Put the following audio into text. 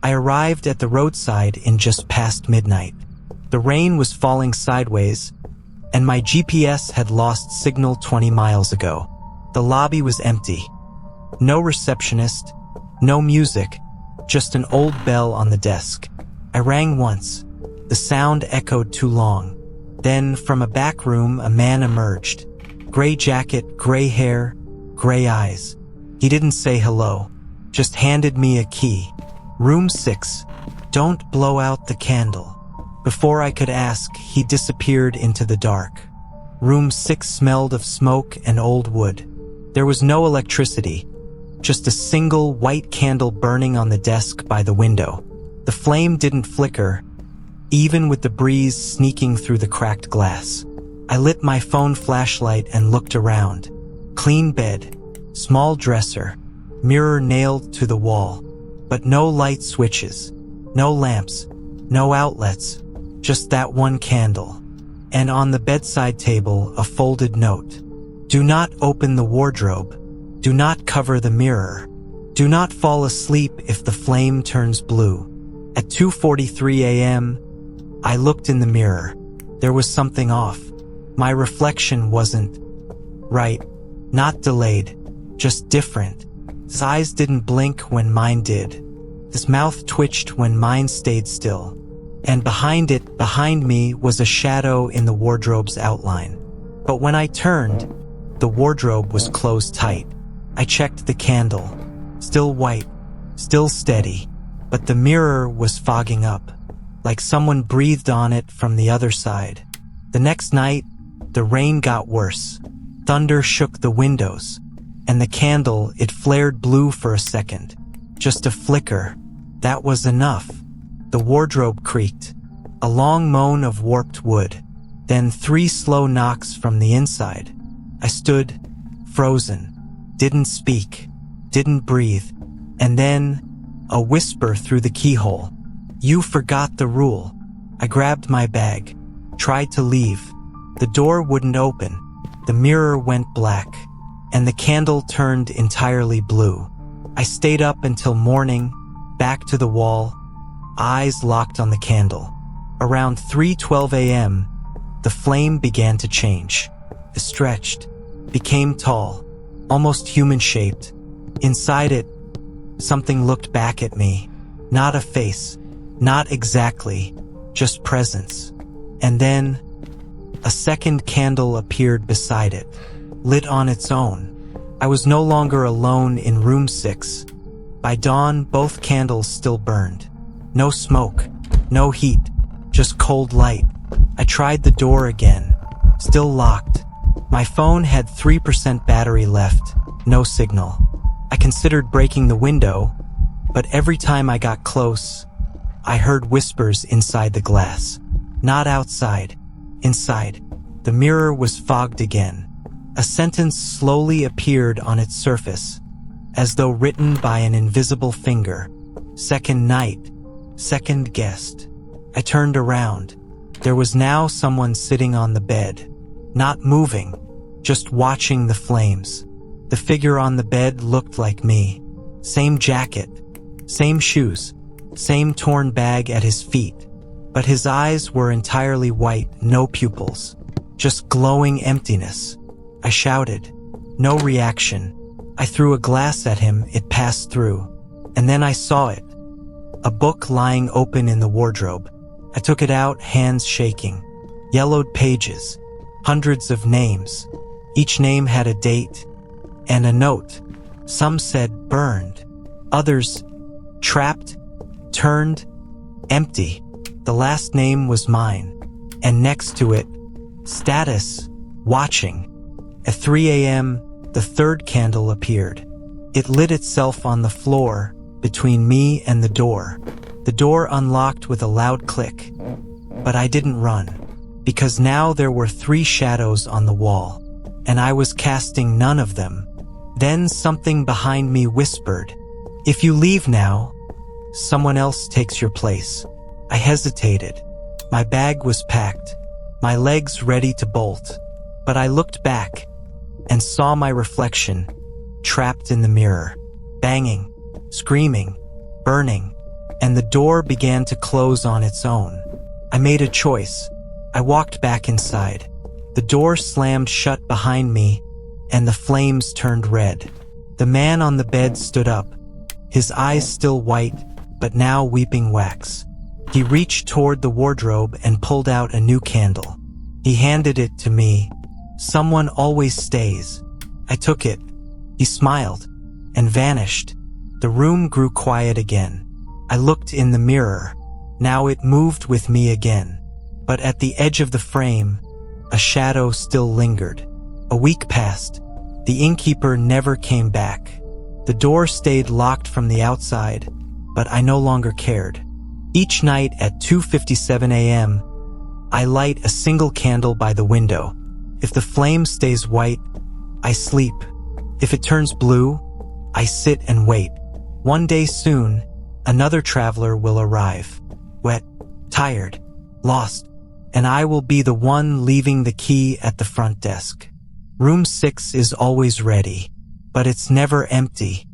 I arrived at the roadside in just past midnight. The rain was falling sideways, and my GPS had lost signal 20 miles ago. The lobby was empty. No receptionist, no music, just an old bell on the desk. I rang once. The sound echoed too long. Then, from a back room, a man emerged. Gray jacket, gray hair, gray eyes. He didn't say hello, just handed me a key. Room 6. Don't blow out the candle. Before I could ask, he disappeared into the dark. Room 6 smelled of smoke and old wood. There was no electricity, just a single white candle burning on the desk by the window. The flame didn't flicker, even with the breeze sneaking through the cracked glass. I lit my phone flashlight and looked around. Clean bed, small dresser, mirror nailed to the wall, but no light switches, no lamps, no outlets, just that one candle. And on the bedside table, a folded note. Do not open the wardrobe. Do not cover the mirror. Do not fall asleep if the flame turns blue. At 2:43 a.m., I looked in the mirror. There was something off. My reflection wasn't right, not delayed, just different. His eyes didn't blink when mine did. His mouth twitched when mine stayed still. And behind me, was a shadow in the wardrobe's outline. But when I turned, the wardrobe was closed tight. I checked the candle. Still white, still steady. But the mirror was fogging up, like someone breathed on it from the other side. The next night, the rain got worse. Thunder shook the windows. And the candle, it flared blue for a second. Just a flicker. That was enough. The wardrobe creaked. A long moan of warped wood. Then 3 slow knocks from the inside. I stood, frozen. Didn't speak. Didn't breathe. And then, a whisper through the keyhole. You forgot the rule. I grabbed my bag. Tried to leave. The door wouldn't open. The mirror went black. And the candle turned entirely blue. I stayed up until morning, back to the wall, eyes locked on the candle. Around 3:12 a.m., the flame began to change. It stretched, became tall, almost human-shaped. Inside it, something looked back at me. Not a face, not exactly, just presence. And then, a second candle appeared beside it, lit on its own. I was no longer alone in room 6. By dawn, both candles still burned. No smoke, no heat, just cold light. I tried the door again, still locked. My phone had 3% battery left, no signal. I considered breaking the window, but every time I got close, I heard whispers inside the glass. Not outside, inside. The mirror was fogged again. A sentence slowly appeared on its surface, as though written by an invisible finger. Second night, second guest. I turned around. There was now someone sitting on the bed, not moving, just watching the flames. The figure on the bed looked like me. Same jacket, same shoes, same torn bag at his feet. But his eyes were entirely white, no pupils, just glowing emptiness. I shouted. No reaction. I threw a glass at him, it passed through. And then I saw it. A book lying open in the wardrobe. I took it out, hands shaking. Yellowed pages. Hundreds of names. Each name had a date and a note. Some said burned. Others trapped, turned, empty. The last name was mine. And next to it, status, watching. At 3 a.m., the third candle appeared. It lit itself on the floor between me and the door. The door unlocked with a loud click. But I didn't run, because now there were 3 shadows on the wall, and I was casting none of them. Then something behind me whispered, "If you leave now, someone else takes your place." I hesitated. My bag was packed, my legs ready to bolt. But I looked back and saw my reflection, trapped in the mirror, banging, screaming, burning. and the door began to close on its own. I made a choice. I walked back inside. The door slammed shut behind me, and the flames turned red. The man on the bed stood up, his eyes still white, but now weeping wax. He reached toward the wardrobe and pulled out a new candle. He handed it to me. "Someone always stays." I took it. He smiled and vanished. The room grew quiet again. I looked in the mirror. Now it moved with me again. But at the edge of the frame, a shadow still lingered. A week passed. The innkeeper never came back. The door stayed locked from the outside, but I no longer cared. Each night at 2:57 a.m., I light a single candle by the window. If the flame stays white, I sleep. If it turns blue, I sit and wait. One day soon, another traveler will arrive. Wet, tired, lost, and I will be the one leaving the key at the front desk. Room 6 is always ready, but it's never empty.